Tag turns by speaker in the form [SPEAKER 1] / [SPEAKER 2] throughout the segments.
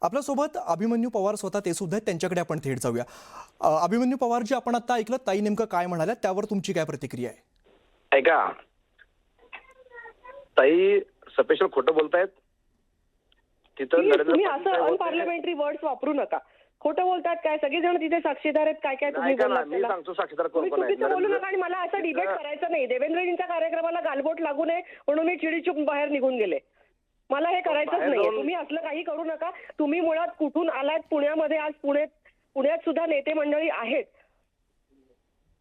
[SPEAKER 1] आपल्यासोबत अभिमन्यू पवार स्वतः ते सुद्धा आहेत, त्यांच्याकडे आपण थेट जाऊया. अभिमन्यू पवार जी आपण आता ऐकलं, ताई नेमकं काय म्हणाल्या त्यावर तुमची काय प्रतिक्रिया आहे?
[SPEAKER 2] ऐका, ताई स्पेशल खोटं बोलतायत. तिथं
[SPEAKER 3] तुम्ही असं अनपार्लमेंटरी वर्ड्स वापरू नका. खोटं बोलतात काय, सगळेजण तिथे साक्षीदार आहेत. काय काय तुम्ही बोललात
[SPEAKER 2] मी सांगतो साक्षीदार कोण
[SPEAKER 3] तुम्ही
[SPEAKER 2] कोण आहे.
[SPEAKER 3] चुकीचं बोलू नका आणि मला असं डिबेट करायचं नाही. देवेंद्रजींच्या कार्यक्रमाला गालबोट लागू नये म्हणून मी चिडीचूप बाहेर निघून गेले. मला हे करायचंच नाहीये. तुम्ही असलं काही करू नका. तुम्ही मुळात कुठून आलात? पुण्यामध्ये आज पुण्यात सुद्धा नेते मंडळी आहेत.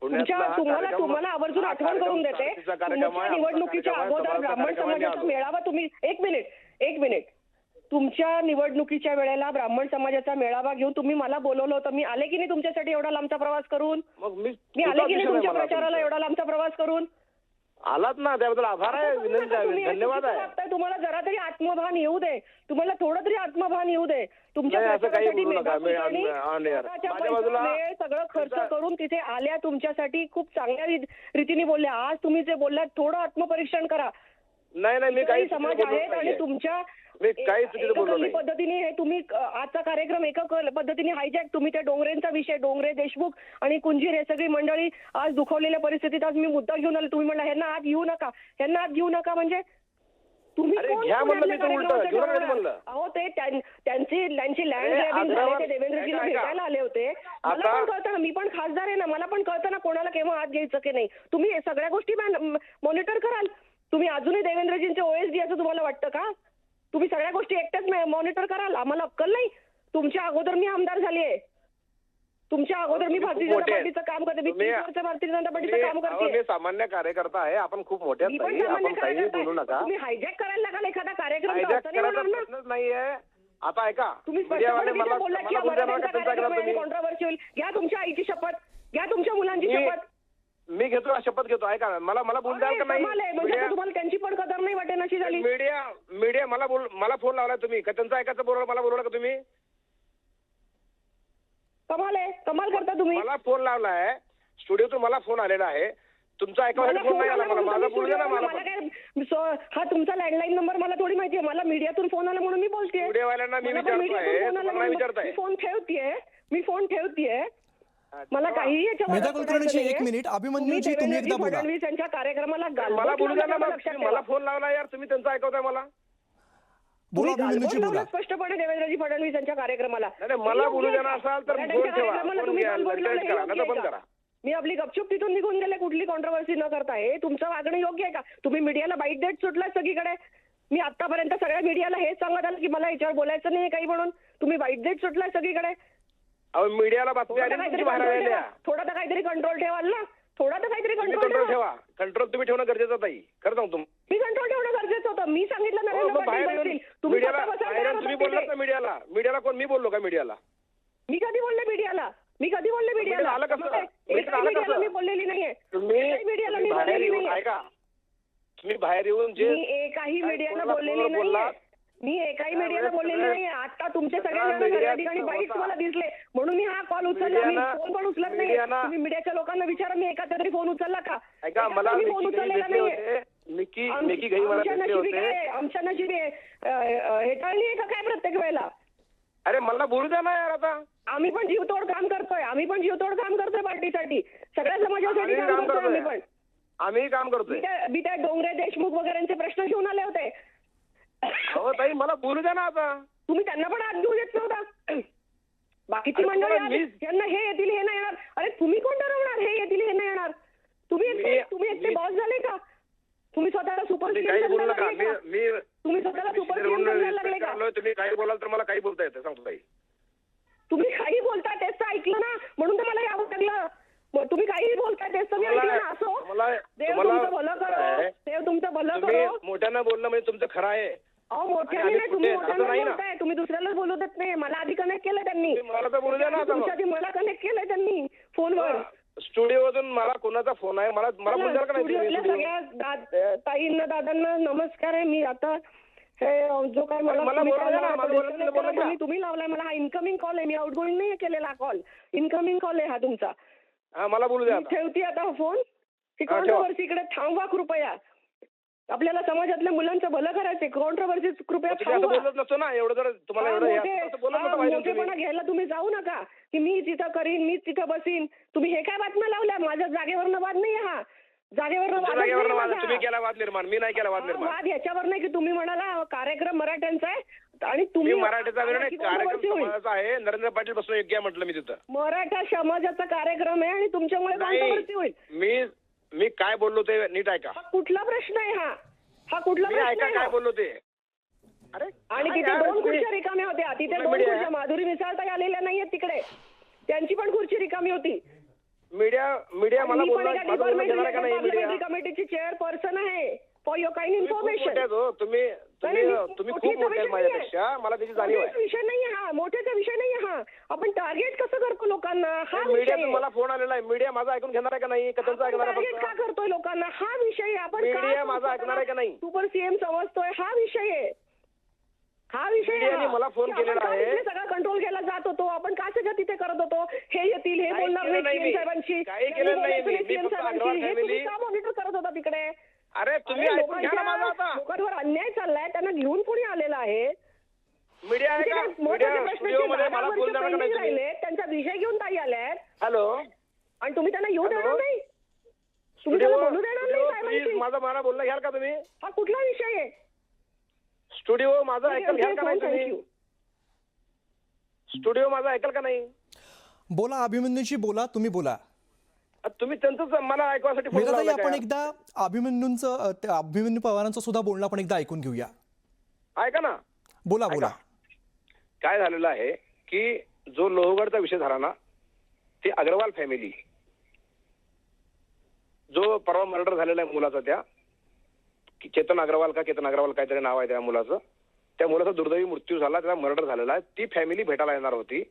[SPEAKER 3] तुम्हाला आवर्जून आठवण करून देते. तुमच्या निवडणुकीच्या अगोदर ब्राह्मण समाजाचा मेळावा तुम्ही एक मिनिट तुमच्या निवडणुकीच्या वेळेला ब्राह्मण समाजाचा मेळावा घेऊन तुम्ही मला बोलवलं होतं. मी आले की नाही तुमच्यासाठी एवढा लांबचा प्रवास करून? मी आले की नाही तुमच्या प्रचाराला एवढा लांबचा प्रवास करून?
[SPEAKER 2] आलात ना, त्याबद्दल आभार आहे, विनंती आहे, धन्यवाद आहे.
[SPEAKER 3] तुम्हाला जरा तरी आत्मभान येऊ दे. तुम्हाला थोडं तरी आत्मभान येऊ दे. तुमच्या प्रचारासाठी वेळ सगळं खर्च करून तिथे आल्या, तुमच्यासाठी खूप चांगल्या रीतीने बोलल्या. आज तुम्ही जे बोललात थोडं आत्मपरीक्षण करा.
[SPEAKER 2] नाही मी काही
[SPEAKER 3] समाज आहेत आणि तुमच्या पद्धतीने हे तुम्ही आजचा कार्यक्रम एकक पद्धतीने हायजॅक. तुम्ही त्या डोंगरेंचा विषय, डोंगरे, देशमुख आणि कुंजीर हे सगळी मंडळी आज दुखावलेल्या परिस्थितीत आज मी मुद्दा घेऊन आले. तुम्ही म्हणला ह्यांना आत घेऊ नका म्हणजे तुम्ही अहो ते त्यांची लँड ग्रॅबिंग झाले, ते देवेंद्रजीला भेटायला आले होते. मला पण कळतं ना, मी पण खासदार आहे ना, मला पण कळतं ना कोणाला केव्हा आत घ्यायचं की नाही. तुम्ही हे सगळ्या गोष्टी मॉनिटर कराल. तुम्ही अजूनही देवेंद्रजींचे ओएसडी असं तुम्हाला वाटतं का? तुम्ही सगळ्या गोष्टी एकट्याच मॉनिटर कराल? आम्हाला अक्कल नाही? तुमच्या अगोदर मी आमदार झाली आहे. तुमच्या अगोदर मी भारतीय जनता पार्टीचं काम करते. मी 30 वर्ष भारतीय जनता पार्टीचं काम करते.
[SPEAKER 2] मी सामान्य कार्यकर्ता आहे. आपण खूप मोठे आपण काही बोलू नका.
[SPEAKER 3] तुम्ही हायजॅक करायला लागाल एखादा कार्यक्रम.
[SPEAKER 2] नाहीये. आता ऐका,
[SPEAKER 3] तुम्ही कॉन्ट्रोवर्सी घ्या. तुमच्या आईची शपथ घ्या, तुमच्या मुलांची शपथ.
[SPEAKER 2] मी घेतो, शपथ घेतो. ऐका, मला बोलू द्याल का नाही?
[SPEAKER 3] तुम्हाला त्यांची पण कदर नाही वाटेल अशी झाली.
[SPEAKER 2] मीडिया मला फोन लावलाय तुम्ही का? त्यांचं ऐकायचं बरोबर मला बोलवलं का तुम्ही?
[SPEAKER 3] कमाल करता तुम्ही.
[SPEAKER 2] मला फोन लावलाय स्टुडिओतून, मला फोन आलेला आहे. तुमचा ऐकायला फोन नाही आला मला. माझा बोलू द्या ना मला.
[SPEAKER 3] हा तुमचा लँडलाईन नंबर मला थोडी माहितीये. मला मीडियातून फोन आला म्हणून मी बोलतेय.
[SPEAKER 2] मीडियावाल्यांना मी विचारतोय.
[SPEAKER 3] मी फोन ठेवतेय. मला काही
[SPEAKER 1] मेधा कुलकर्णीची एक मिनिट. अभिमन्यूजी तुम्ही एकदा बोला.
[SPEAKER 3] फडणवीस यांच्या कार्यक्रमाला
[SPEAKER 2] मला बोलू द्या ना. मला फोन लावला यार तुम्ही, त्यांचं ऐकवताय मला.
[SPEAKER 1] बोला अभिमन्यूजी बोला.
[SPEAKER 3] स्पष्टपणे देवेंद्रजी फडणवीस यांच्या कार्यक्रमाला.
[SPEAKER 2] मला बोलू द्या ना असाल तर फोन ठेवा.
[SPEAKER 3] मी आपली गपचूप तिथून निघून गेले कुठली कॉन्ट्रोवर्सी न करता. हे तुमचं वागणं योग्य आहे का? तुम्ही मीडियाला बाईट देत सुटलाय सगळीकडे. मी आतापर्यंत सगळ्या मीडियाला हेच सांगत आलं की मला याच्यावर बोलायचं नाही काही म्हणून. तुम्ही बाईट देत सुटलाय सगळीकडे.
[SPEAKER 2] मीडियाला बातमी आली
[SPEAKER 3] थोडा तर काहीतरी कंट्रोल ठेवाल ना. थोडा तर काहीतरी
[SPEAKER 2] कंट्रोल ठेवा. कंट्रोल तुम्ही ठेवणं गरजेचं ताई. खरं सांगतो
[SPEAKER 3] मी कंट्रोल ठेवणं गरजेचं होतं. मी सांगितलं नरेंद्र पाटील
[SPEAKER 2] तुम्ही बोललात ना मीडियाला कोण? मी बोललो का मीडियाला?
[SPEAKER 3] मी कधी बोलले मीडियाला? मी बोललेली नाहीये.
[SPEAKER 2] ऐका, तुम्ही बाहेर येऊन जे
[SPEAKER 3] एकाही मीडियाला बोललेली नाहीये. मी एकाही मीडियाला बोललेली नाहीये. आता तुमचे सगळ्या ठिकाणी बाईट्स मला दिसले म्हणून मी हा कॉल उचलला. मी फोन पण उचलत नाही. तुम्ही मीडियाच्या लोकांना विचारा मी एका तरी फोन उचलला का?
[SPEAKER 2] ऐका, मला
[SPEAKER 3] फोन उचललेला नाहीये. आमच्या नशिबी हेटाळणी आहे का काय प्रत्येक वेळेला?
[SPEAKER 2] अरे मला बोलू द्या ना यार. आता
[SPEAKER 3] आम्ही पण जीवतोड काम करतोय पार्टीसाठी. सगळ्या समाजासाठी काम करतोय.
[SPEAKER 2] आम्ही काम करतोय.
[SPEAKER 3] मी त्या डोंगरे, देशमुख वगैरेंचे प्रश्न घेऊन आले होते.
[SPEAKER 2] हो ताई, मला बोलू द्या ना. आता
[SPEAKER 3] तुम्ही त्यांना पण आत घेऊ देत नव्हता. बाकीची मंडळी यांना हे येतील हे नाही येणार. अरे तुम्ही कोण ठरवणार हे येतील हे नाही येणार? तुम्ही एकटे बॉस झाले का? तुम्ही स्वतःला सुपर
[SPEAKER 2] तुम्ही स्वतःला
[SPEAKER 3] सुपर लागले का?
[SPEAKER 2] तुम्ही काही बोलाल तर मला काही बोलता येतं. सांगतो ताई,
[SPEAKER 3] तुम्ही काही बोलता तेच ऐकलं ना म्हणून तर मला यावं लागलं. तुम्ही काही बोलताय तेच मी ऐकलं ना. असो, देव तुमचं भलं करो. देव तुमचं भलं करो.
[SPEAKER 2] मोठ्यानं बोलणं म्हणजे तुमचं खरं आहे.
[SPEAKER 3] अहो मोठ्याने नाही, तुम्ही मोठ्यानं बोलताय. तुम्ही दुसऱ्याला बोलू देत नाही. मला आधी कनेक्ट केलं त्यांनी.
[SPEAKER 2] मला तर बोलू द्या ना.
[SPEAKER 3] मला कनेक्ट केलंय त्यांनी फोनवर.
[SPEAKER 2] स्टुडिओमधून मला कोणाचा फोन आहे मला बोलू द्या का नाही?
[SPEAKER 3] सगळ्या ताईंना दादांना नमस्कार आहे. मी आता हे जो काय तुम्ही लावलाय मला हा इनकमिंग कॉल आहे. मी आउटगोईंग नाही केलेला कॉल. इनकमिंग कॉल आहे हा तुमचा.
[SPEAKER 2] मला बोलू द्या.
[SPEAKER 3] ठेवते आता फोन. ही कॉन्ट्रोवर्सी इकडे थांबवा कृपया. आपल्याला समाजातल्या मुलांचं भलं करायचंय. कॉन्ट्रोवर्सी कृपया
[SPEAKER 2] तुम्ही असं
[SPEAKER 3] थांबवा.
[SPEAKER 2] बोलत नसतो ना, एवढं जर तुम्हाला एवढं असं बोलत नव्हतं पाहिजे तुम्ही.
[SPEAKER 3] मोठेपणा घ्यायला तुम्ही जाऊ नका की मी तिथं करीन, मीच तिथं बसीन. तुम्ही हे काय बातम्या लावल्या? माझ्या जागेवरनं वाद नाही हा. जागेवरनं
[SPEAKER 2] तुम्ही केला वाद निर्माण, मी नाही केला वाद निर्माण.
[SPEAKER 3] वाद याच्यावर नाही की तुम्ही म्हणाला कार्यक्रम मराठ्यांचा आहे आणि
[SPEAKER 2] मी
[SPEAKER 3] तुम्ही
[SPEAKER 2] मराठीचा वेळ नाही, कार्यक्रम
[SPEAKER 3] होईल.
[SPEAKER 2] समाजाचा आहे. नरेंद्र पाटील बसून योग्य आहे म्हटलं मी तिथं.
[SPEAKER 3] मराठा समाजाचा कार्यक्रम आहे आणि तुमच्यामुळे कॉन्ट्रोवर्सी होईल.
[SPEAKER 2] मी काय बोललो ते नीट ऐका.
[SPEAKER 3] हा कुठला प्रश्न आहे हा कुठला
[SPEAKER 2] मी
[SPEAKER 3] प्रश्न
[SPEAKER 2] ऐका
[SPEAKER 3] आहे
[SPEAKER 2] काय
[SPEAKER 3] हा?
[SPEAKER 2] बोललो ते. अरे
[SPEAKER 3] आणि
[SPEAKER 2] काय
[SPEAKER 3] तिथे
[SPEAKER 2] यार
[SPEAKER 3] 2
[SPEAKER 2] तुम्ही-
[SPEAKER 3] खुर्च्या रिकाम्या होत्या. तिथे
[SPEAKER 2] कुठला
[SPEAKER 3] 2
[SPEAKER 2] मीडिया?
[SPEAKER 3] खुर्च्या माधुरी मिसाळता आलेल्या नाहीयेत तिकडे. त्यांची पण खुर्ची रिकामी होती.
[SPEAKER 2] मीडिया मला
[SPEAKER 3] मी पण
[SPEAKER 2] बोलला,
[SPEAKER 3] एका
[SPEAKER 2] माझं बोलणं घेणार का नाही मीडिया?
[SPEAKER 3] डिपार्टमेंटरी कमिटीची चेअरपर्सन आहे. फॉर युअर काइंड
[SPEAKER 2] तुम्ही खूप
[SPEAKER 3] इन्फॉर्मेशन.
[SPEAKER 2] मोठे आहेत हो. तुम्ही खूप मोठे आहेत माझ्यापेक्षा. मला त्याची जाणीव आहे.
[SPEAKER 3] विषय नाहीये हा. मोठ्याचा विषय नाहीये हा. आपण टार्गेट कसं करतो लोकांना हा विषय
[SPEAKER 2] मीडियातून
[SPEAKER 3] आहे.
[SPEAKER 2] मला फोन आलेला आहे. मीडिया माझा ऐकून घेणार आहे का नाही? का त्यांचं ऐकणार आहे
[SPEAKER 3] टार्गेट का
[SPEAKER 2] फक्त?
[SPEAKER 3] करतोय लोकांना हा विषय आहे. आपण
[SPEAKER 2] मीडिया माझा ऐकणार आहे का नाही?
[SPEAKER 3] सुपर सीएम समजतोय हा विषय आहे. हा विषय आहे
[SPEAKER 2] मीडियाने
[SPEAKER 3] हा.
[SPEAKER 2] मला फोन
[SPEAKER 3] की आपण
[SPEAKER 2] केलेला
[SPEAKER 3] का
[SPEAKER 2] आहे.
[SPEAKER 3] तिथे सगळा कंट्रोल केला जात होतो. आपण का सगळं तिथे करत होतो. हे येतील, हे
[SPEAKER 2] काही
[SPEAKER 3] बोलणार
[SPEAKER 2] केलं
[SPEAKER 3] नाही
[SPEAKER 2] नाही
[SPEAKER 3] सीएम
[SPEAKER 2] मी.
[SPEAKER 3] साहेबांशी,
[SPEAKER 2] काही केलं नाही मी. मी
[SPEAKER 3] सीएम
[SPEAKER 2] फक्त
[SPEAKER 3] साहेबांशी.
[SPEAKER 2] अग्रवाल
[SPEAKER 3] हे तुम्ही
[SPEAKER 2] फॅमिली-
[SPEAKER 3] का मॉनिटर करत होता तिकडे?
[SPEAKER 2] अरे तुम्ही
[SPEAKER 3] अरे
[SPEAKER 2] ऐकून घ्या ना माझं आता.
[SPEAKER 3] लोकांवर अन्याय चाललाय, त्यांना घेऊन कोणी आलेला आहे.
[SPEAKER 2] मीडिया आहे का? मीडिया स्टुडिओमध्ये मला फोन देणार का नाही तुम्ही?
[SPEAKER 3] राहिले त्यांचा विषय घेऊन ताई आल्यात
[SPEAKER 2] हॅलो,
[SPEAKER 3] आणि तुम्ही त्यांना येऊ देणार
[SPEAKER 2] हॅलो?
[SPEAKER 3] नाही. तुम्ही त्यांना बोलू देणार नाही
[SPEAKER 2] प्लीज
[SPEAKER 3] साहेबांशी.
[SPEAKER 2] मला बोलणं घ्याल का तुम्ही?
[SPEAKER 3] हा कुठला विषय आहे?
[SPEAKER 2] स्टुडिओ माझं ऐकल घ्याल का नाही तुम्ही?
[SPEAKER 3] थँक्यू.
[SPEAKER 2] स्टुडिओ माझं ऐकल का नाही?
[SPEAKER 1] बोला अभिमन्यूजी, बोला, तुम्ही बोला.
[SPEAKER 2] तुम्ही त्यांचंच मला ऐकवासाठी फोन
[SPEAKER 1] मीराताई,
[SPEAKER 2] लावला
[SPEAKER 1] आपण
[SPEAKER 2] का?
[SPEAKER 1] एकदा अभिमन्यू पवारांचं सुद्धा बोलणं आपण एकदा ऐकून घेऊया.
[SPEAKER 2] ऐका ना,
[SPEAKER 1] बोला बोला.
[SPEAKER 2] काय झालेलं आहे की जो लोहगडचा विषय झाला ना, ती अग्रवाल फॅमिली, जो परवा मर्डर झालेला आहे मुलाचा, त्या केतन अग्रवाल काहीतरी नाव आहे त्या मुलाचं, त्या मुलाचा दुर्दैवी मृत्यू झाला, त्याचा मर्डर झालेला आहे. ती फॅमिली भेटायला येणार होती.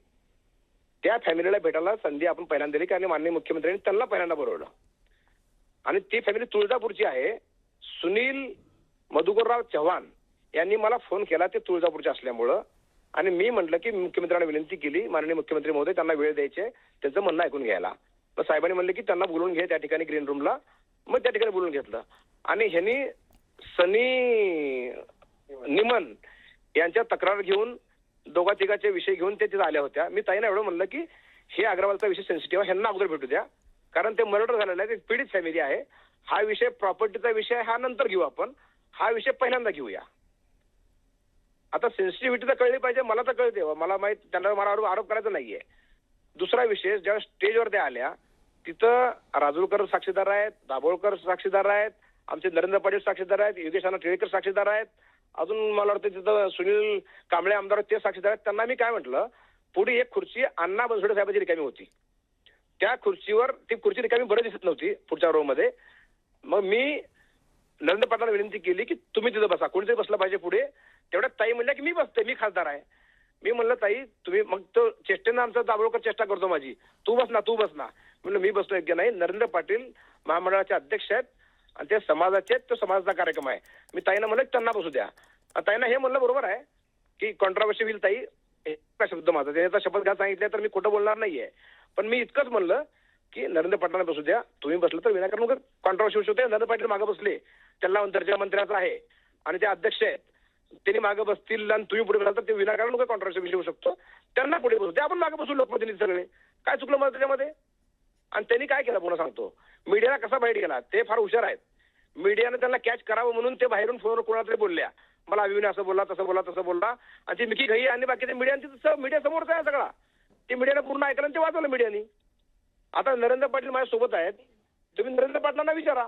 [SPEAKER 2] त्या फॅमिलीला भेटायला संधी आपण पहिल्यांदा दिली, कारण माननीय मुख्यमंत्र्यांनी त्यांना पहिल्यांदा बोलवलं. आणि ती फॅमिली तुळजापूरची आहे. सुनील मधुकरराव चव्हाण यांनी मला फोन केला, ते तुळजापूरचे असल्यामुळं. आणि मी म्हटलं की मुख्यमंत्र्यांना विनंती केली, माननीय मुख्यमंत्री महोदय त्यांना वेळ द्यायचे, त्यांचं म्हणणं ऐकून घ्यायला. मग साहेबांनी म्हणलं की त्यांना बोलवून घे त्या ठिकाणी ग्रीन रूमला. मग त्या ठिकाणी बोलून घेतलं. आणि ह्यांनी सनी निमन यांच्या तक्रार घेऊन, दोघा तिघाचे विषय घेऊन ते तिथे आल्या होत्या. मी ताईंना एवढं म्हणलं की हे अग्रवालचा विषय सेन्सिटिव्ह आहे, ह्यांना अगोदर भेटू द्या, कारण ते मर्डर झालेलं आहे, ते पीडित फॅमिली आहे. हा विषय प्रॉपर्टीचा विषय हा नंतर घेऊ आपण, हा विषय पहिल्यांदा घेऊया. आता सेन्सिटिव्हिटी तर कळली पाहिजे, मला तर कळते, मला माहित, त्यांना मला आरोप करायचा नाहीये. दुसरा विषय, ज्या स्टेजवर त्या आल्या तिथं राजूरकर साक्षीदार आहेत, दाभोळकर साक्षीदार आहेत, आमचे नरेंद्र पाटील साक्षीदार आहेत, योगेश अण्णा टिळेकर साक्षीदार आहेत, अजून मला वाटतं तिथं सुनील कांबळे आमदार ते साक्षीदार आहेत. त्यांना मी काय म्हटलं, पुढे एक खुर्ची अण्णा बनसोडे साहेबांची रिकामी होती, त्या खुर्चीवर ती खुर्ची रिकामी बरं दिसत नव्हती पुढच्या रो मध्ये. मग मी नरेंद्र पाटलांना विनंती केली की तुम्ही तिथं बसा, कोणीतरी बसलं पाहिजे पुढे. तेवढ्यात ताई म्हणल्या की मी बसते, मी खासदार आहे. मी म्हणलं ताई तुम्ही, मग तो चेष्टेनं आमचा दाभोळकर चेष्टा करतो माझी, तू बस ना. म्हणलं मी बसलो योग्य नाही, नरेंद्र पाटील महामंडळाचे अध्यक्ष आहेत आणि ते समाजाचे, तो समाजाचा कार्यक्रम आहे. मी ताईंना म्हणलं त्यांना बसू द्या. ताईंना हे म्हणलं बरोबर आहे की कॉन्ट्रोवर्सी होईल ताई, का शब्द माझा, त्याचा शपथ घ्या सांगितलं तर मी खोटं बोलणार नाहीये. पण मी इतकंच म्हणलं की नरेंद्र पाटलांना बसू द्या, तुम्ही बसलं तर विनाकारण मग कॉन्ट्रोवर्सी होऊ शकते. नरेंद्र पाटील मागे बसले, त्यांना दर्जा मंत्र्याचा आहे आणि ते अध्यक्ष आहेत, त्यांनी मागे बसतील आणि तुम्ही पुढे बसाल तर ते विनाकारण मग कॉन्ट्रोवर्सी विषय होऊ शकतो. त्यांना पुढे बसू द्या, आपण मागे बसू लोकप्रतिनिधी सगळे. काय चुकलं मला त्याच्यामध्ये? आणि त्यांनी काय केलं पुन्हा सांगतो, मीडियाला कसा बाहेर गेला, ते फार हुशार आहेत. मीडियाने त्यांना कॅच करावं म्हणून ते बाहेरून फोनवर कोणाला तरी बोलल्या, मला अभिनय असं बोलला, तसं बोलला, आणि ती मिकी घई आणि बाकी मीडिया समोरच आहे सगळा. ते मीडियाने पूर्ण ऐकलं आणि ते वाचवलं मीडियानी. आता नरेंद्र पाटील माझ्या सोबत आहेत, तुम्ही नरेंद्र पाटलांना विचारा.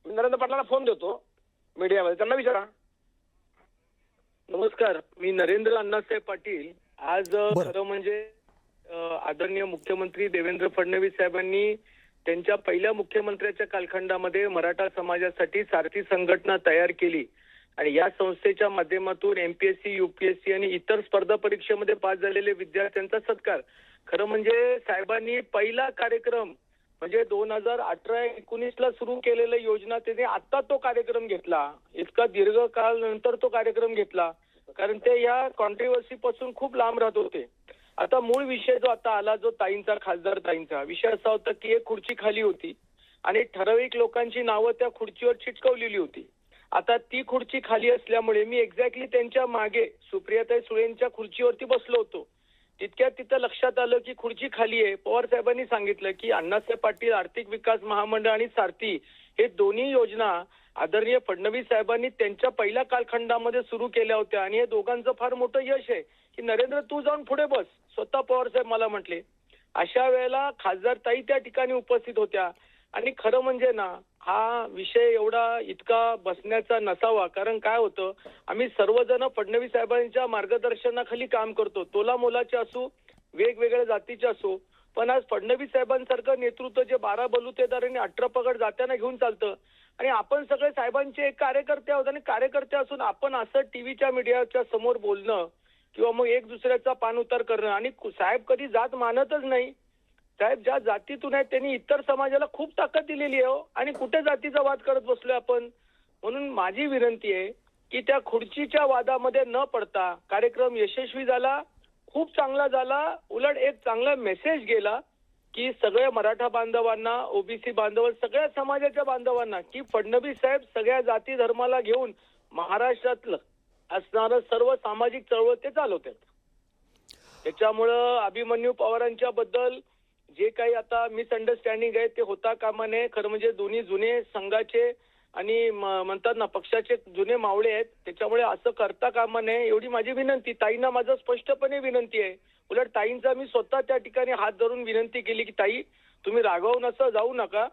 [SPEAKER 2] मी नरेंद्र पाटलांना फोन देतो मीडियामध्ये, त्यांना विचारा.
[SPEAKER 4] नमस्कार, मी नरेंद्र अण्णासाहेब पाटील. आज
[SPEAKER 1] बरं.
[SPEAKER 4] खरं म्हणजे आदरणीय मुख्यमंत्री देवेंद्र फडणवीस साहेबांनी त्यांच्या पहिल्या मुख्यमंत्र्याच्या कालखंडामध्ये मराठा समाजासाठी सारथी संघटना तयार केली आणि या संस्थेच्या माध्यमातून MPSC, UPSC आणि इतर स्पर्धा परीक्षेमध्ये पास झालेले विद्यार्थ्यांचा सत्कार. खरं म्हणजे साहेबांनी पहिला कार्यक्रम म्हणजे 2018-19 सुरू केलेल्या योजना त्याने आता तो कार्यक्रम घेतला. इतका दीर्घकाळ नंतर तो कार्यक्रम घेतला, कारण ते या कॉन्ट्रोवर्सी पासून खूप लांब राहत होते. आता मूळ विषय जो आता आला, जो ताईंचा, खासदार ताईंचा विषय असा होता की एक खुर्ची खाली होती आणि ठराविक लोकांची नावं त्या खुर्चीवर चिटकवलेली होती. आता ती खुर्ची खाली असल्यामुळे मी एक्झॅक्टली त्यांच्या मागे सुप्रियाताई सुळेंच्या खुर्चीवरती बसलो होतो. तितक्यात तिथं लक्षात आलं की खुर्ची खाली आहे. पवार साहेबांनी सांगितलं की अण्णासाहेब पाटील आर्थिक विकास महामंडळ आणि सारथी हे दोन्ही योजना आदरणीय फडणवीस साहेबांनी त्यांच्या पहिल्या कालखंडामध्ये सुरू केल्या होत्या आणि हे दोघांचं फार मोठं यश आहे की नरेंद्र तू जाऊन पुढे बस, स्वतः पवार साहेब मला म्हटले. अशा वेळेला खासदार ताई त्या ठिकाणी उपस्थित होत्या आणि खरं म्हणजे ना हा विषय एवढा इतका बसण्याचा नसावा. कारण काय होतं, आम्ही सर्वजण फडणवीस साहेबांच्या मार्गदर्शनाखाली काम करतो, तोला मोलाचे असो, वेगवेगळ्या जातीचे असो, पण आज फडणवीस साहेबांसारखं नेतृत्व जे 12 बलुतेदार आणि 18 पगड जात्यांना घेऊन चालतं आणि आपण सगळे साहेबांचे एक कार्यकर्ते आहोत आणि कार्यकर्ते असून आपण असं टीव्हीच्या मीडियाच्या समोर बोलणं किंवा मग एक दुसऱ्याचा पाणउतार करणं आणि साहेब कधी जात मानतच नाही. साहेब ज्या जातीतून आहेत त्यांनी इतर समाजाला खूप ताकद दिलेली आहे आणि कुठे जातीचा वाद करत बसलोय आपण. म्हणून माझी विनंती आहे की त्या खुर्चीच्या वादामध्ये न पडता कार्यक्रम यशस्वी झाला, खूप चांगला झाला. उलट एक चांगला मेसेज गेला की सगळ्या मराठा बांधवांना, ओबीसी बांधव, सगळ्या समाजाच्या बांधवांना की फडणवीस साहेब सगळ्या जाती धर्माला घेऊन महाराष्ट्रातलं असणारं सर्व सामाजिक चळवळ ते चालवतात. त्याच्यामुळं अभिमन्यू पवारांच्या बद्दल जे काही आता मिसअंडरस्टँडिंग आहे ते होता कामा नये. खरं म्हणजे दोन्ही जुने संघाचे आणि म्हणतात ना पक्षाचे जुने मावळे आहेत, त्याच्यामुळे असं करता कामा नये एवढी माझी विनंती. ताईंना माझं स्पष्टपणे विनंती आहे. उलट ताईंचा मी स्वतः त्या ठिकाणी हात धरून विनंती केली की ताई तुम्ही रागावून असं जाऊ नका,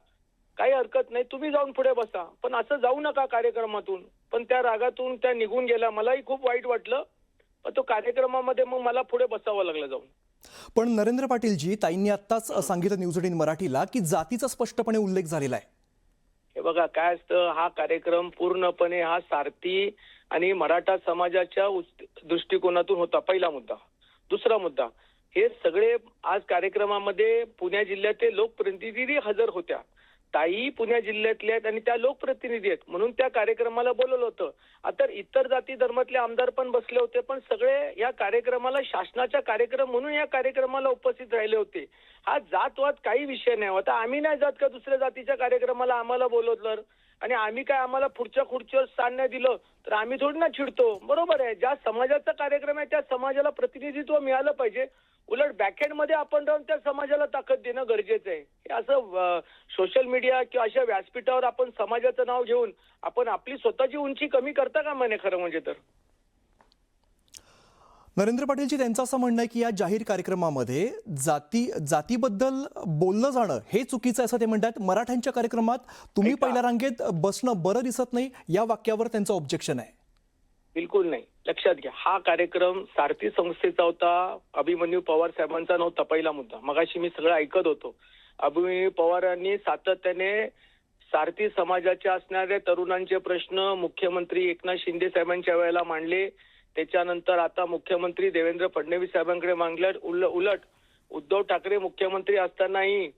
[SPEAKER 4] काही हरकत नाही, तुम्ही जाऊन पुढे बसा, पण असं जाऊ नका कार्यक्रमातून. पण त्या रागातून त्या निघून गेल्या, मलाही खूप वाईट वाटलं. पण तो कार्यक्रमामध्ये मग मला पुढे बसावं लागलं जाऊन.
[SPEAKER 1] पण नरेंद्र पाटीलजी, ताईंनी आत्ताच सांगितलं न्यूज 18 मराठीला की जातीचा स्पष्टपणे उल्लेख झालेला आहे.
[SPEAKER 4] हे बघा काय असतं, हा कार्यक्रम पूर्णपणे हा सारथी आणि मराठा समाजाच्या दृष्टिकोनातून होता, पहिला मुद्दा. दुसरा मुद्दा, हे सगळे आज कार्यक्रमामध्ये पुणे जिल्ह्याचे लोकप्रतिनिधी हजर होत्या. ताई पुणे जिल्ह्यातल्या आहेत आणि त्या लोकप्रतिनिधी आहेत म्हणून त्या कार्यक्रमाला बोलवलं होतं. आता इतर जाती धर्मातले आमदार पण बसले होते, पण सगळे या कार्यक्रमाला शासनाचा कार्यक्रम म्हणून या कार्यक्रमाला उपस्थित राहिले होते. हा जातवाद काही विषय नाही. आता आम्ही नाही जात का दुसऱ्या जातीच्या कार्यक्रमाला आम्हाला बोलवलं आणि आम्ही काय आम्हाला पुढच्या खुर्चीवर स्थान नाही दिलं तर आम्ही थोडी ना चिडतो. बरोबर आहे, ज्या समाजाचा कार्यक्रम आहे त्या समाजाला प्रतिनिधित्व मिळालं पाहिजे. उलट बॅकएंड मध्ये आपण राहून त्या समाजाला ताकद देणं गरजेचं आहे. हे असं सोशल मीडिया किंवा अशा व्यासपीठावर आपण समाजाचं नाव घेऊन आपण आपली स्वतःची उंची कमी करता का म्हणे खरं म्हणजे. तर
[SPEAKER 1] नरेंद्र पाटीलजी, त्यांचं असं म्हणणं आहे की या जाहीर कार्यक्रमामध्ये जातीबद्दल बोललं जाणं हे चुकीचं आहे असं ते म्हणतात. मराठ्यांच्या कार्यक्रमात तुम्ही पहिल्या रांगेत बसणं बरं दिसत नाही या वाक्यावर त्यांचं ऑब्जेक्शन आहे.
[SPEAKER 4] बिलकुल नाही. लक्षात घ्या, हा कार्यक्रम सारथी संस्थेचा होता, अभिमन्यू पवार साहेबांचा नव्हता. पहिला मुद्दा. मगाशी मी सगळं ऐकत होतो. अभिमन्यू पवारांनी सातत्याने सारथी समाजाच्या असणाऱ्या तरुणांचे प्रश्न मुख्यमंत्री एकनाथ शिंदे साहेबांच्या वेळेला मांडले. त्याच्यानंतर आता मुख्यमंत्री देवेंद्र फडणवीस साहेबांकडे मागल्यात. उलट उद्धव ठाकरे मुख्यमंत्री असतानाही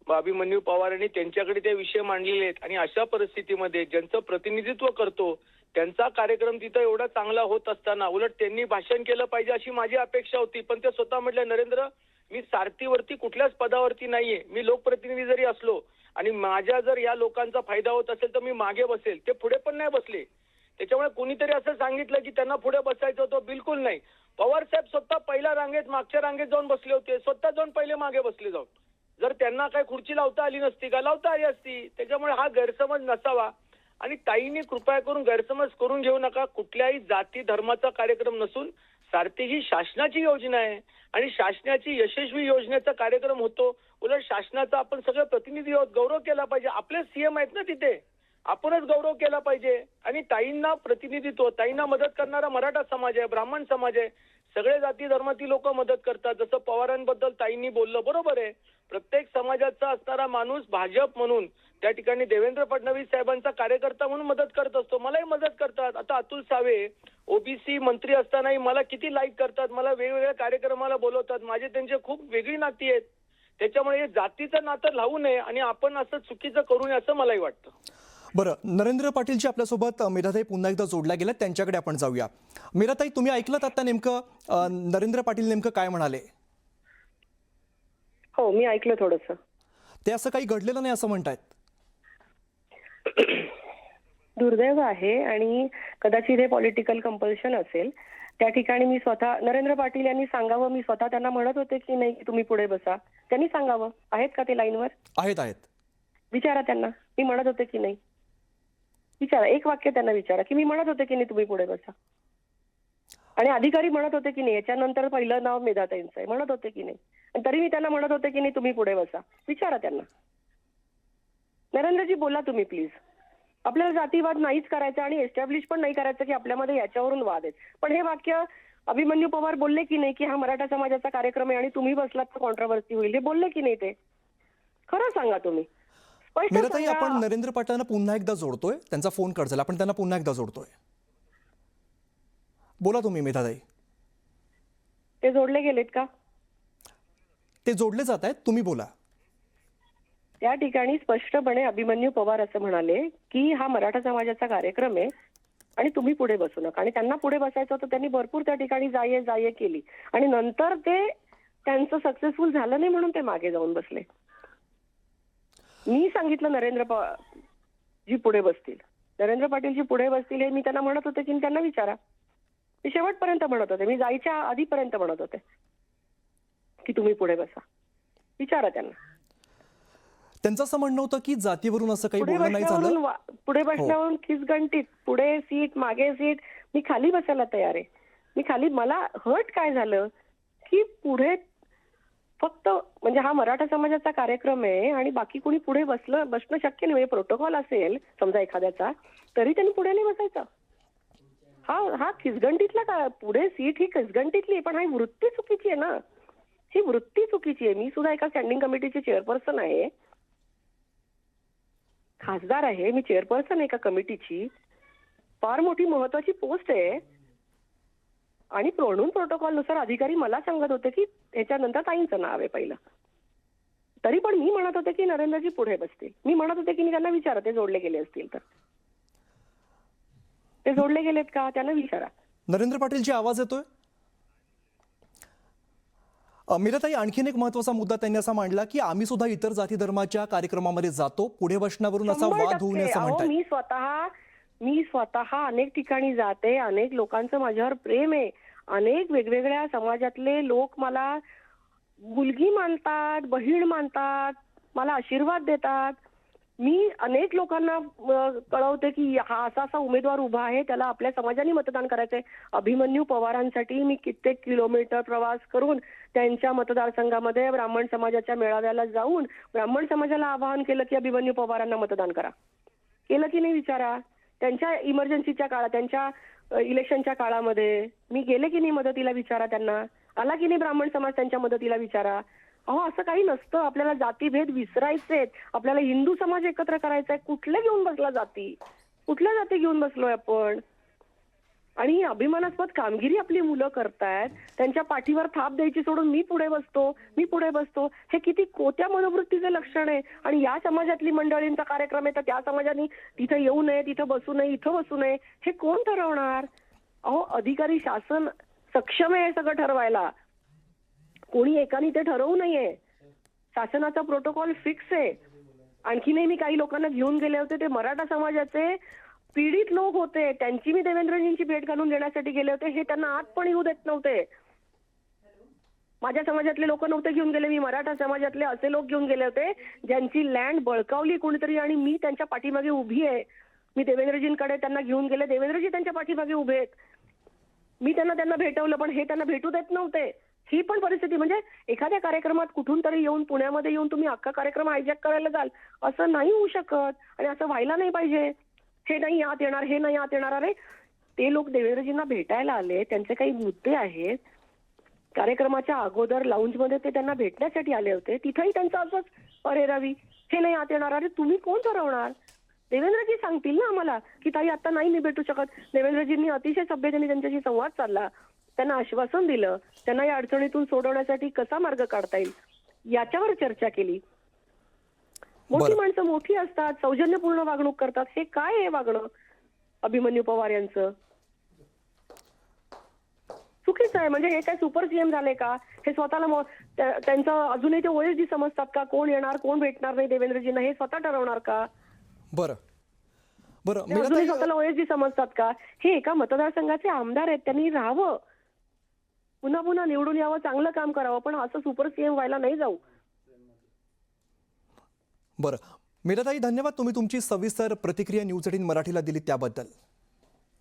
[SPEAKER 4] अभिमन्यू पवारांनी त्यांच्याकडे ते विषय मांडलेले आहेत आणि अशा परिस्थितीमध्ये ज्यांचं प्रतिनिधित्व करतो त्यांचा कार्यक्रम तिथं एवढा चांगला होत असताना उलट त्यांनी भाषण केलं पाहिजे अशी माझी अपेक्षा होती. पण ते स्वतः म्हटले, नरेंद्र मी सारथीवरती कुठल्याच पदावरती नाहीये, मी लोकप्रतिनिधी जरी असलो आणि माझ्या जर या लोकांचा फायदा होत असेल तर मी मागे बसेल. ते पुढे पण नाही बसले. त्याच्यामुळे कोणीतरी असं सांगितलं की त्यांना पुढे बसायचं होतं, बिलकुल नाही. पवार साहेब स्वतः पहिल्या रांगेत मागच्या रांगेत जाऊन बसले होते, स्वतः जाऊन पहिले मागे बसले जाऊन. जर त्यांना काही खुर्ची लावता आली नसती का, लावता आली असती. त्याच्यामुळे हा गैरसमज नसावा आणि ताईंनी कृपया करून गैरसमज करून घेऊ नका. कुठल्याही जाती धर्माचा कार्यक्रम नसून सारथी ही शासनाची योजना आहे आणि शासनाची यशस्वी योजनेचा कार्यक्रम होतो. उलट शासनाचा आपण सगळे प्रतिनिधी आहोत, गौरव केला पाहिजे. आपले सीएम आहेत ना तिथे, आपणच गौरव केला पाहिजे. आणि ताईंना प्रतिनिधित्व, ताईंना मदत करणारा मराठा समाज आहे, ब्राह्मण समाज आहे, सगळे जाती धर्मातील लोक मदत करतात. जसं पवारांबद्दल ताईंनी बोललं, बरोबर आहे. प्रत्येक समाजाचा असणारा माणूस भाजप म्हणून त्या ठिकाणी देवेंद्र फडणवीस साहेबांचा कार्यकर्ता म्हणून मदत करत असतो. मलाही मदत करतात. आता अतुल सावे ओबीसी मंत्री असतानाही मला किती लाईक करतात, मला वेगवेगळ्या कार्यक्रमाला बोलवतात. माझे त्यांचे खूप वेगळी नाती आहेत. त्याच्यामुळे हे जातीचं नातं लावू नये आणि आपण असं चुकीचं करू नये असं मलाही वाटतं.
[SPEAKER 1] बरं, नरेंद्र पाटीलजी आपल्यासोबत मीराताई पुन्हा एकदा जोडल्या गेल्या, त्यांच्याकडे आपण जाऊया. मीराताई, तुम्ही ऐकलं आता नेमकं नरेंद्र पाटील नेमकं काय म्हणाले?
[SPEAKER 3] हो, मी ऐकलं थोडंसं.
[SPEAKER 1] ते असं काही घडलेलं नाही असं म्हणतायत.
[SPEAKER 3] दुर्दैव आहे आणि कदाचित हे पॉलिटिकल कंपल्शन असेल. त्या ठिकाणी मी स्वतः नरेंद्र पाटील यांनी सांगावं, मी स्वतः त्यांना म्हणत होते की नाही तुम्ही पुढे बसा. त्यांनी सांगावं. आहेत का ते लाईनवर?
[SPEAKER 1] आहेत.
[SPEAKER 3] विचारा त्यांना, मी म्हणत होते की नाही. विचारा, एक वाक्य त्यांना विचारा की मी म्हणत होते की नाही तुम्ही पुढे बसा. आणि अधिकारी म्हणत होते की नाही याच्यानंतर पहिलं नाव मेधाताईंचं आहे, म्हणत होते की नाही. आणि तरी मी त्यांना म्हणत होते की नाही तुम्ही पुढे बसा. विचारा त्यांना. नरेंद्रजी बोला तुम्ही प्लीज. आपल्याला जातीवाद नाहीच करायचा आणि एस्टॅब्लिश पण नाही करायचं की आपल्यामध्ये याच्यावरून वाद आहेत. पण हे वाक्य अभिमन्यू पवार बोलले की नाही की हा मराठा समाजाचा कार्यक्रम आहे आणि तुम्ही बसलात तर कॉन्ट्रोवर्सी होईल, हे बोलले की नाही ते? खरं सांगा तुम्ही. स्पष्ट
[SPEAKER 1] मीराताई,
[SPEAKER 3] सांगा.
[SPEAKER 1] आपण नरेंद्र पाटलांना पुन्हा एकदा जोडतोय. त्यांचा फोन कट झाला, आपण त्यांना पुन्हा एकदा जोडतोय. बोला तुम्ही मेधाताई.
[SPEAKER 3] ते जोडले गेलेत का?
[SPEAKER 1] ते जोडले जात आहेत, तुम्ही बोला.
[SPEAKER 3] त्या ठिकाणी स्पष्टपणे अभिमन्यू पवार असं म्हणाले की हा मराठा समाजाचा कार्यक्रम आहे आणि तुम्ही पुढे बसू नका. आणि त्यांना पुढे बसायचं होतं, त्यांनी भरपूर त्या ठिकाणी जाये केली आणि नंतर ते त्यांचं सक्सेसफुल झालं नाही म्हणून ते मागे जाऊन बसले. मी सांगितलं जी पुढे बसतील, नरेंद्र पाटीलजी पुढे बसतील हे मी त्यांना म्हणत होते की त्यांना विचारा. मी शेवटपर्यंत म्हणत होते, मी जायच्या आधीपर्यंत म्हणत होते की तुम्ही पुढे बसा. विचारा त्यांना.
[SPEAKER 1] त्यांचं असं म्हणणं होतं की जातीवरून असं काही बोलणं नाही झालं.
[SPEAKER 3] पुढे बसण्यावरून खिसगंटीत पुढे सीट मागे सीट, मी खाली बसायला तयार आहे. मी खाली, मला हर्ट काय झालं की पुढे फक्त म्हणजे हा मराठा समाजाचा कार्यक्रम आहे आणि बाकी कोणी पुढे बसणं शक्य नाही. प्रोटोकॉल असेल समजा एखाद्याचा तरी त्यांनी पुढे नाही बसायचं. हा खिसगंटीतला का पुढे सीट ही खिसगंटीतली आहे, पण ही वृत्ती चुकीची आहे ना. ही वृत्ती चुकीची आहे. मी सुद्धा एका स्टँडिंग कमिटीची चेअरपर्सन आहे, खासदार आहे, मी चेअरपर्सन एका कमिटीची. फार मोठी महत्वाची पोस्ट आहे आणि म्हणून प्रोटोकॉलनुसार अधिकारी मला सांगत होते की याच्यानंतर ताईंचं नाव आहे पहिलं. तरी पण मी म्हणत होते की नरेंद्रजी पुढे बसतील. मी म्हणत होते की मी त्यांना विचारा ते जोडले गेले असतील तर. ते जोडले गेलेत का त्यांना विचारा.
[SPEAKER 1] नरेंद्र पाटीलजी, आवाज येतोय? मीराताई, आणखीन एक महत्वाचा मुद्दा त्यांनी असा मांडला की आम्ही सुद्धा इतर जाती धर्माच्या कार्यक्रमामध्ये जातो, पुढे बसण्यावरून असा वाद होऊ नये असं म्हणतात.
[SPEAKER 3] मी स्वतः अनेक ठिकाणी जाते, अनेक लोकांचं माझ्यावर प्रेम आहे. अनेक वेगवेगळ्या समाजातले लोक मला मुलगी मानतात, बहीण मानतात, मला आशीर्वाद देतात. मी अनेक लोकांना कळवते की हा असा उमेदवार उभा आहे, त्याला आपल्या समाजाने मतदान करायचंय. अभिमन्यू पवारांसाठी मी कित्येक किलोमीटर प्रवास करून त्यांच्या मतदारसंघामध्ये ब्राह्मण समाजाच्या मेळाव्याला जाऊन ब्राह्मण समाजाला आवाहन केलं की अभिमन्यू पवारांना मतदान करा. केलं की नाही विचारा. त्यांच्या इमर्जन्सीच्या काळात, त्यांच्या इलेक्शनच्या काळामध्ये मी गेले की नाही मदतीला, विचारा त्यांना. आला की नाही ब्राह्मण समाज त्यांच्या मदतीला, विचारा. असं काही नसतं. आपल्याला जातीभेद विसरायचेत. आपल्याला हिंदू समाज एकत्र करायचा आहे. कुठले घेऊन बसला जाती? कुठल्या जाती घेऊन बसलोय आपण? आणि अभिमानास्पद कामगिरी आपली मुलं करतायत, त्यांच्या पाठीवर थाप द्यायची सोडून मी पुढे बसतो, हे किती कोत्या मनोवृत्तीचं लक्षण आहे. आणि या समाजातली मंडळींचा कार्यक्रम आहे तर त्या समाजाने तिथे येऊ नये, तिथं बसू नये, इथं बसू नये, हे कोण ठरवणार? अधिकारी, शासन सक्षम आहे हे सगळं ठरवायला. कोणी एकाने ते ठरवू नये. शासनाचा प्रोटोकॉल फिक्स आहे. आणखीनही मी काही लोकांना घेऊन गेले होते, ते मराठा समाजाचे पीडित लोक होते, त्यांची मी देवेंद्रजींची भेट घालून देण्यासाठी गेले होते. हे त्यांना आत पण येऊ देत नव्हते. माझ्या समाजातले लोक नव्हते घेऊन गेले, मी मराठा समाजातले असे लोक घेऊन गेले होते ज्यांची लँड बळकावली कोणीतरी आणि मी त्यांच्या पाठीमागे उभी आहे. मी देवेंद्रजींकडे त्यांना घेऊन गेले, देवेंद्रजी त्यांच्या पाठीमागे उभे आहेत. मी त्यांना भेटवलं, पण हे त्यांना भेटू देत नव्हते. ही पण परिस्थिती, म्हणजे एखाद्या कार्यक्रमात कुठून तरी येऊन पुण्यामध्ये येऊन तुम्ही अख्खा कार्यक्रम हायजॅक करायला जाल, असं नाही होऊ शकत आणि असं व्हायला नाही पाहिजे. हे नाही आत येणार, हे नाही आत येणार. अरे ते लोक देवेंद्रजींना भेटायला आले, त्यांचे काही मुद्दे आहेत. कार्यक्रमाच्या अगोदर लाऊंजमध्ये ते त्यांना भेटण्यासाठी आले होते, तिथेही त्यांचं असंच अरे रवी हे नाही आत येणार. अरे तुम्ही कोण ठरवणार? देवेंद्रजी सांगतील ना आम्हाला की ताई आता नाही मी भेटू शकत. देवेंद्रजींनी अतिशय सभ्यतेने त्यांच्याशी संवाद साधला, त्यांना आश्वासन दिलं, त्यांना या अडचणीतून सोडवण्यासाठी कसा मार्ग काढता येईल याच्यावर चर्चा केली. मोठी माणसं मोठी असतात, सौजन्यपूर्ण वागणूक करतात. हे काय आहे वागणं अभिमन्यू पवार यांचं? चुकीचं आहे. म्हणजे हे काय सुपर सीएम झाले का? हे स्वतःला त्यांचं अजूनही ते ओएसडी समजतात का? कोण येणार कोण भेटणार नाही देवेंद्रजींना हे स्वतः ठरवणार का?
[SPEAKER 1] बरं, बरं
[SPEAKER 3] ते अजूनही
[SPEAKER 1] मीराताई,
[SPEAKER 3] स्वतःला ओएसडी समजतात का? हे एका मतदारसंघाचे आमदार आहेत, त्यांनी राहावं, पुन्हा पुन्हा निवडून यावं, चांगलं काम करावं, पण असं सुपर सीएम व्हायला नाही जाऊ.
[SPEAKER 1] बरं मीराताई धन्यवाद, तुम्ही तुमची सविस्तर प्रतिक्रिया न्यूज 18 मराठीला दिली त्याबद्दल.